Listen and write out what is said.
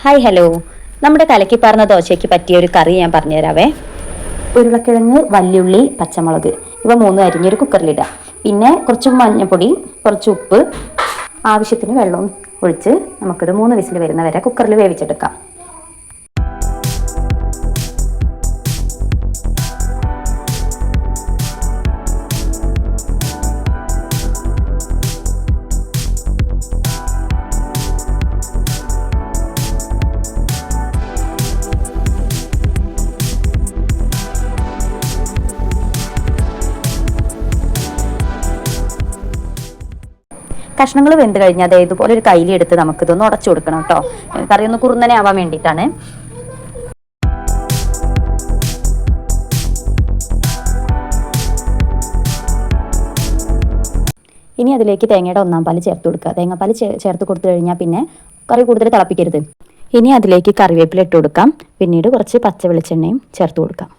Hi hello, നമ്മുടെ കലക്കി പറഞ്ഞ ദോശയ്ക്ക് പറ്റിയ ഒരു കറി ഞാൻ പറഞ്ഞുതരാവേ. ഉരുളക്കിഴങ്ങ്, വല്യുള്ളി, പച്ചമുളക് ഇവ മൂന്നും അരിഞ്ഞൊരു കുക്കറിലിടുക. പിന്നെ കുറച്ച് മഞ്ഞൾപ്പൊടി, കുറച്ച് ഉപ്പ്, ആവശ്യത്തിന് വെള്ളവും ഒഴിച്ച് നമുക്കിത് 3 വിസിൽ വരുന്ന വരെ കുക്കറിൽ വേവിച്ചെടുക്കാം. കഷ്ണങ്ങൾ വെന്ത് കഴിഞ്ഞാൽ അത് ഇതുപോലെ ഒരു കയ്യിലെടുത്ത് നമുക്കിതൊന്ന് ഉടച്ചു കൊടുക്കണം കേട്ടോ. കറി ഒന്ന് കുറുന്നനെ ആവാൻ വേണ്ടിയിട്ടാണ്. ഇനി അതിലേക്ക് തേങ്ങയുടെ 1/4 പാല് ചേർത്ത് കൊടുക്കുക. തേങ്ങാപ്പാൽ ചേർത്ത് കൊടുത്തു കഴിഞ്ഞാൽ പിന്നെ കറി കൂടുതൽ തിളപ്പിക്കരുത്. ഇനി അതിലേക്ക് കറിവേപ്പില ഇട്ട് കൊടുക്കാം. പിന്നീട് കുറച്ച് പച്ച വെളിച്ചെണ്ണയും ചേർത്ത് കൊടുക്കാം.